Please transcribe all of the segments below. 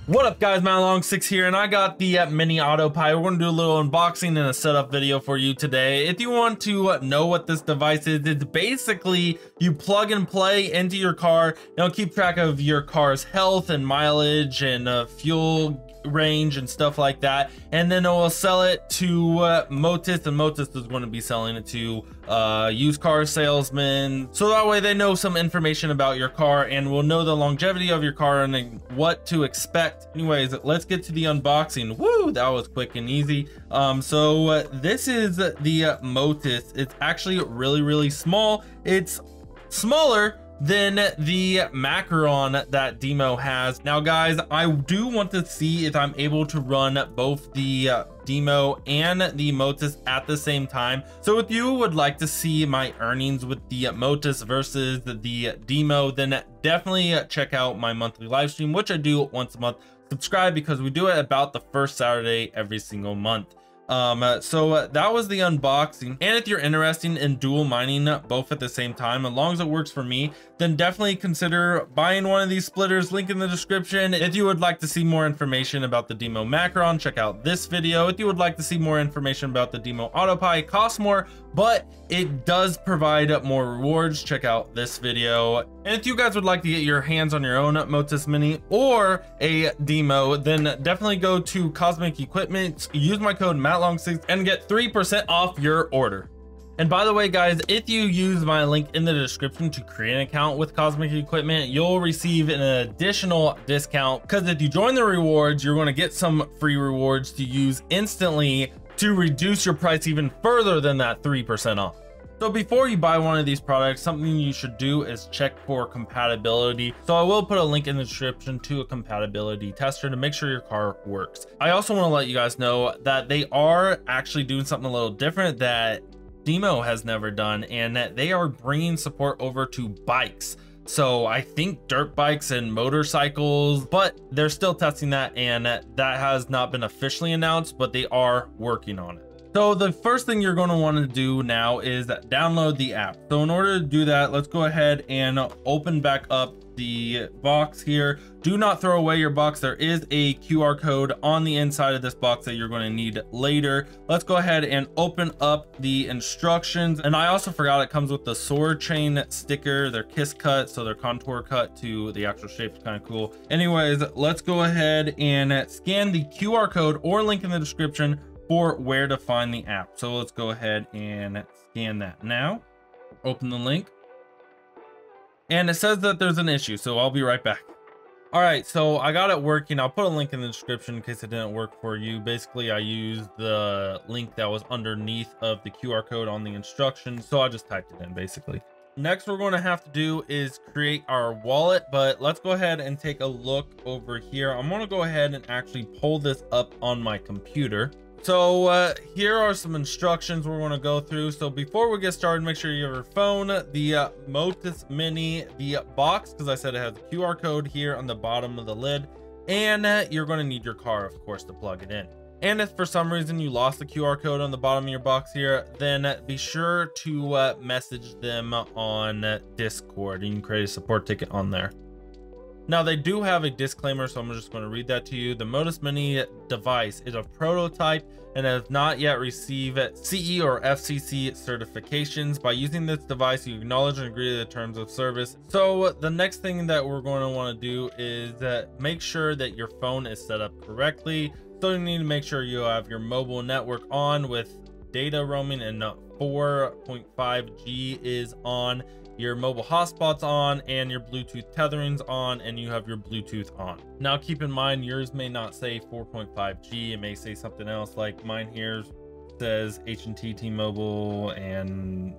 What up guys, Malong6 here, and I got the mini AutoPie. We're going to do a little unboxing and a setup video for you today. If you want to know what this device is, it's basically you plug and play into your car. It'll keep track of your car's health and mileage and fuel range and stuff like that, and then it will sell it to Motus, and Motus is going to be selling it to used car salesmen, so that way they know some information about your car and will know the longevity of your car and what to expect. Anyways, let's get to the unboxing. Woo, that was quick and easy. So this is the Motus. It's actually really small. It's smaller than the Macaron that Demo has. Now guys, I do want to see if I'm able to run both the Demo and the Motus at the same time. So if you would like to see my earnings with the Motus versus the Demo, then definitely check out my monthly live stream, which I do once a month. Subscribe because we do it about the first Saturday every single month. So that was the unboxing, and if you're interested in dual mining both at the same time, as long as it works for me, then definitely consider buying one of these splitters. Link in the description. If you would like to see more information about the Demo Macaron, check out this video. If you would like to see more information about the Demo AutoPie, it costs more, but it does provide more rewards. Check out this video. And if you guys would like to get your hands on your own Motus Mini or a Demo, then definitely go to Cosmic Equipment, use my code MATLONG6 and get 3% off your order. And by the way guys, if you use my link in the description to create an account with Cosmic Equipment, you'll receive an additional discount, because if you join the rewards, you're going to get some free rewards to use instantly to reduce your price even further than that 3% off. So before you buy one of these products, something you should do is check for compatibility. So I will put a link in the description to a compatibility tester to make sure your car works. I also want to let you guys know that they are actually doing something a little different that Demo has never done, and that they are bringing support over to bikes. So I think dirt bikes and motorcycles, but they're still testing that, and that has not been officially announced, but they are working on it. So the first thing you're going to want to do now is download the app. So in order to do that, let's go ahead and open back up the box here. Do not throw away your box. There is a QR code on the inside of this box that you're going to need later. Let's go ahead and open up the instructions. And I also forgot it comes with the Soarchain sticker. They're kiss cut, so they're contour cut to the actual shape. It's kind of cool. Anyways, let's go ahead and scan the QR code or link in the description for where to find the app. So let's go ahead and scan that now. Open the link. And it says that there's an issue, so I'll be right back. All right, so I got it working. I'll put a link in the description in case it didn't work for you. Basically, I used the link that was underneath of the QR code on the instructions, so I just typed it in basically. Next, we're going to have to do is create our wallet, but let's go ahead and take a look over here. I'm going to go ahead and actually pull this up on my computer. So here are some instructions we're going to go through. So before we get started, make sure you have your phone, the Motus Mini, the box, because I said it has a QR code here on the bottom of the lid, and you're going to need your car, of course, to plug it in. And if for some reason you lost the QR code on the bottom of your box here, then be sure to message them on Discord. You can create a support ticket on there. Now they do have a disclaimer, so I'm just going to read that to you. The Motus Mini device is a prototype and has not yet received CE or FCC certifications. By using this device, you acknowledge and agree to the terms of service. So the next thing that we're going to want to do is make sure that your phone is set up correctly. So you need to make sure you have your mobile network on with data roaming, and 4.5G is on. Your mobile hotspot's on, and your Bluetooth tethering's on, and you have your Bluetooth on. Now keep in mind, yours may not say 4.5G. It may say something else, like mine here says AT&T, T-Mobile, and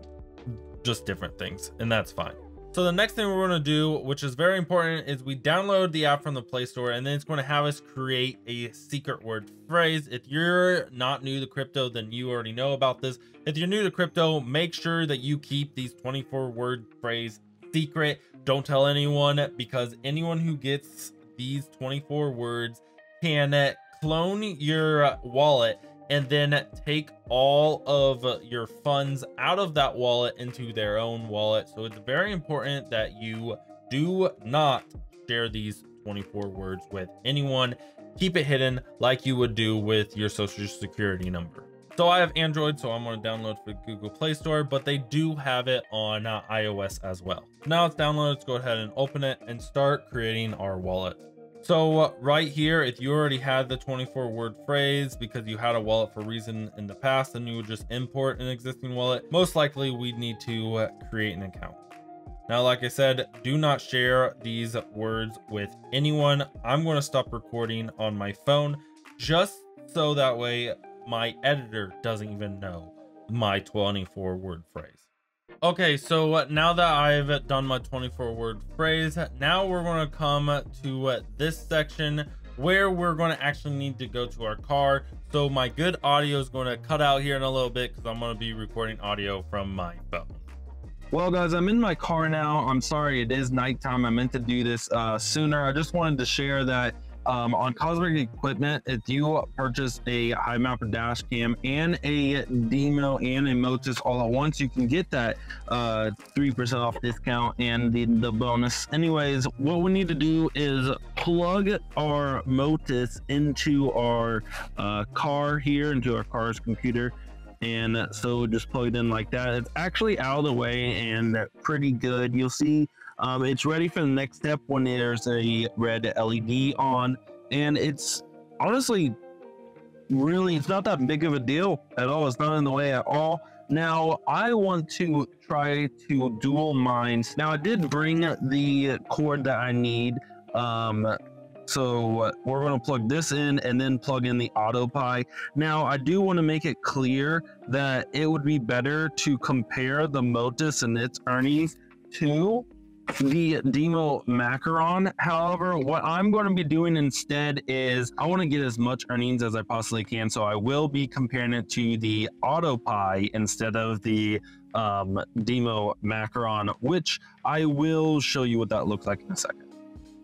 just different things, and that's fine. So the next thing we're going to do, which is very important, is we download the app from the Play Store, and then it's going to have us create a secret word phrase. If you're not new to crypto, then you already know about this. If you're new to crypto, make sure that you keep these 24-word phrase secret. Don't tell anyone, because anyone who gets these 24 words can clone your wallet and then take all of your funds out of that wallet into their own wallet. So it's very important that you do not share these 24 words with anyone. Keep it hidden like you would do with your social security number. So I have Android, so I'm going to download for Google Play Store, but they do have it on iOS as well. Now it's downloaded. Let's go ahead and open it and start creating our wallet. So right here, if you already had the 24 word phrase because you had a wallet for a reason in the past, then you would just import an existing wallet. Most likely we'd need to create an account. Now, like I said, do not share these words with anyone. I'm going to stop recording on my phone just so that way my editor doesn't even know my 24 word phrase. Okay, so now that I've done my 24 word phrase, now we're going to come to this section where we're going to actually need to go to our car. So my good audio is going to cut out here in a little bit because I'm going to be recording audio from my phone. Well, guys, I'm in my car now. I'm sorry, it is nighttime. I meant to do this sooner. I just wanted to share that on Cosmic Equipment, if you purchase a high mounted dash cam and a tMO and a Motus all at once, you can get that 3% off discount and the bonus. Anyways, what we need to do is plug our Motus into our car here, into our car's computer. And so just plug it in like that. It's actually out of the way and pretty good. You'll see it's ready for the next step when there's a red LED on, and it's honestly it's not that big of a deal at all. It's not in the way at all. Now I want to try to dual mine. Now I did bring the cord that I need. So we're going to plug this in and then plug in the AutoPi. Now I do want to make it clear that it would be better to compare the Motus and its earnings to the tMO Macaron. However, what I'm going to be doing instead is I want to get as much earnings as I possibly can. So I will be comparing it to the AutoPi instead of the tMO Macaron, which I will show you what that looks like in a second.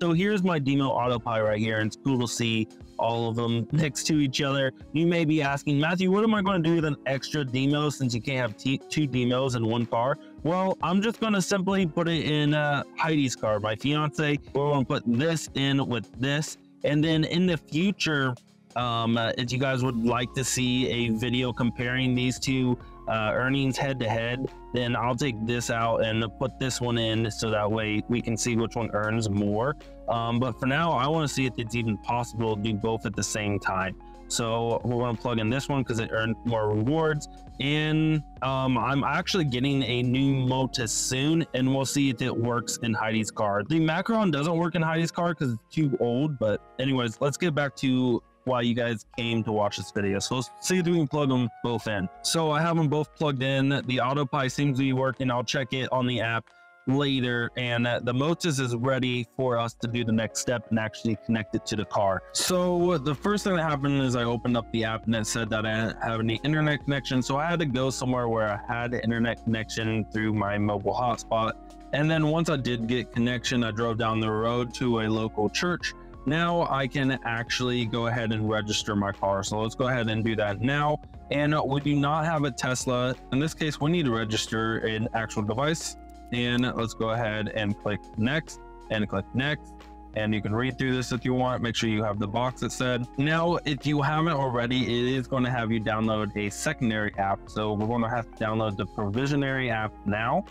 So here's my tMO AutoPi right here, and it's cool to see all of them next to each other. You may be asking, Matthew, what am I going to do with an extra tMO since you can't have two tMOs in one car? Well, I'm just going to simply put it in Heidi's car, my fiance. We're going to put this in with this, and then in the future, if you guys would like to see a video comparing these two earnings head to head, then I'll take this out and put this one in so that way we can see which one earns more. But for now, I want to see if it's even possible to do both at the same time. So we're going to plug in this one because it earned more rewards. And I'm actually getting a new Motus soon, and we'll see if it works in Heidi's car. The Macaron doesn't work in Heidi's car because it's too old. But anyways, let's get back to why you guys came to watch this video. So let's see if we can plug them both in. So I have them both plugged in. The AutoPi seems to be working. I'll check it on the app later, and the Motus is ready for us to do the next step and actually connect it to the car. So the first thing that happened is I opened up the app and it said that I didn't have any internet connection, so I had to go somewhere where I had internet connection through my mobile hotspot. And then once I did get connection, I drove down the road to a local church. Now I can actually go ahead and register my car. So let's go ahead and do that now. And we do not have a Tesla. In this case, we need to register an actual device. And let's go ahead and click next and click next. And you can read through this if you want. Make sure you have the box that said. Now, if you haven't already, it is going to have you download a secondary app. So we're going to have to download the provisionary app now.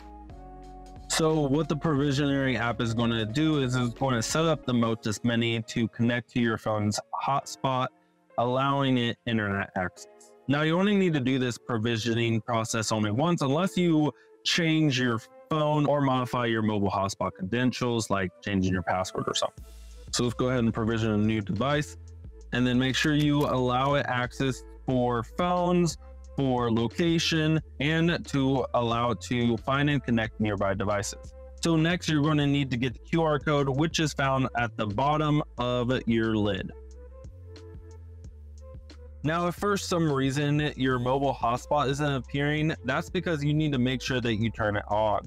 So what the provisionary app is going to do is it's going to set up the Motus Mini to connect to your phone's hotspot, allowing it internet access. Now you only need to do this provisioning process only once, unless you change your phone or modify your mobile hotspot credentials, like changing your password or something. So let's go ahead and provision a new device, and then make sure you allow it access for phones, for location, and to allow it to find and connect nearby devices. So next, you're going to need to get the QR code, which is found at the bottom of your lid. Now, if for some reason your mobile hotspot isn't appearing, that's because you need to make sure that you turn it on.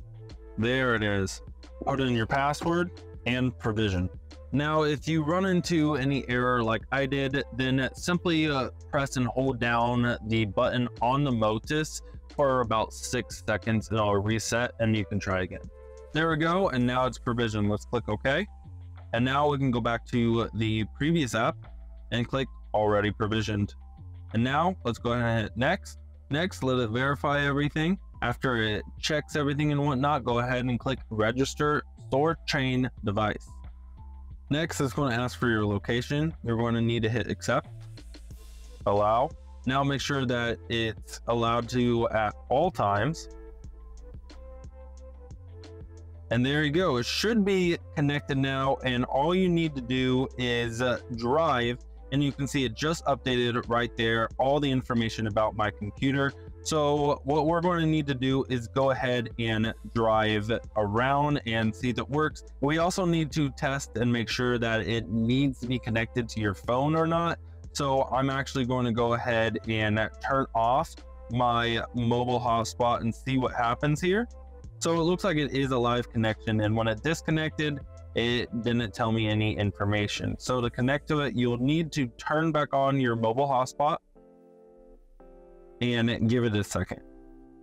There it is. Put in your password and provision. Now, if you run into any error like I did, then simply press and hold down the button on the Motus for about 6 seconds and it'll reset and you can try again. There we go. And now it's provisioned. Let's click OK. And now we can go back to the previous app and click already provisioned. And now let's go ahead and hit next. Next, let it verify everything. After it checks everything and whatnot, go ahead and click register Soarchain device. Next, it's going to ask for your location. You're going to need to hit accept, allow. Now make sure that it's allowed to at all times. And there you go. It should be connected now. And all you need to do is drive. And you can see it just updated right there, all the information about my computer. So what we're going to need to do is go ahead and drive around and see if it works. We also need to test and make sure that it needs to be connected to your phone or not. So I'm actually going to go ahead and turn off my mobile hotspot and see what happens here. So it looks like it is a live connection, and when it disconnected, it didn't tell me any information. So to connect to it, you'll need to turn back on your mobile hotspot and give it a second.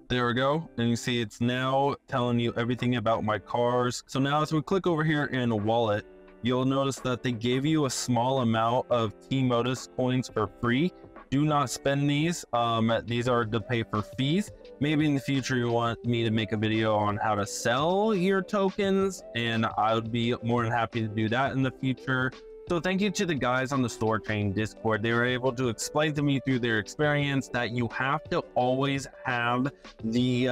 There we go. And you see it's now telling you everything about my cars. So now as we click over here in wallet, you'll notice that they gave you a small amount of tMOTUS coins for free. Do not spend these. These are to pay for fees. Maybe in the future you want me to make a video on how to sell your tokens, and I would be more than happy to do that in the future. So thank you to the guys on the Soarchain Discord. They were able to explain to me through their experience that you have to always have the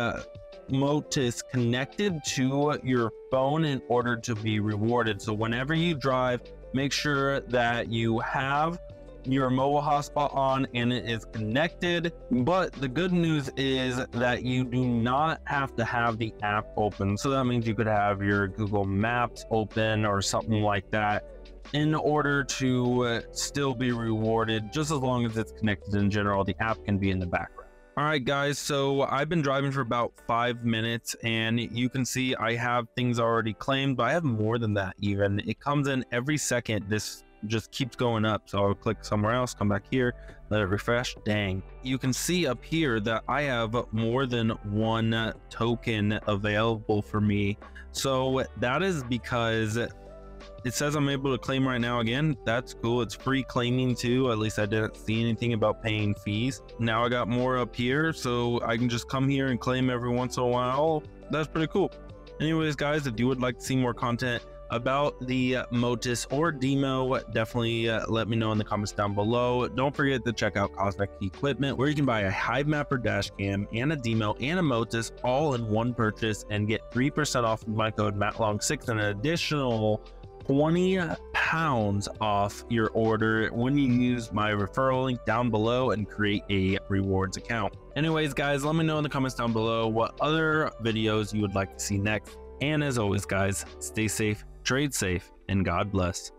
Motus connected to your phone in order to be rewarded. So whenever you drive, make sure that you have your mobile hotspot on and it is connected. But the good news is that you do not have to have the app open. So that means you could have your Google Maps open or something like that in order to still be rewarded. Just as long as it's connected in general, the app can be in the background. All right, guys, so I've been driving for about 5 minutes, and you can see I have things already claimed, but I have more than that even. It comes in every second. This just keeps going up. So I'll click somewhere else, come back here, let it refresh. Dang. You can see up here that I have more than one token available for me. So that is because it says I'm able to claim right now. Again, that's cool. It's free claiming too. At least I didn't see anything about paying fees. Now I got more up here, so I can just come here and claim every once in a while. That's pretty cool. Anyways, guys, if you would like to see more content about the Motus or demo, definitely let me know in the comments down below. Don't forget to check out Cosmic Equipment, where you can buy a Hive Mapper dash cam and a demo and a Motus all in one purchase and get 3% off with my code MATTLONG6 and an additional 20 pounds off your order when you use my referral link down below and create a rewards account. Anyways, guys, let me know in the comments down below what other videos you would like to see next. And as always, guys, stay safe, trade safe, and God bless.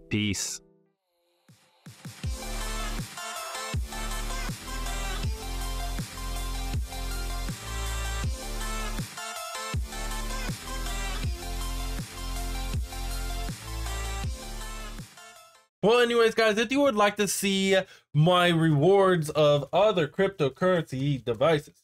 Peace. Well, anyways, guys, if you would like to see my rewards of other cryptocurrency devices,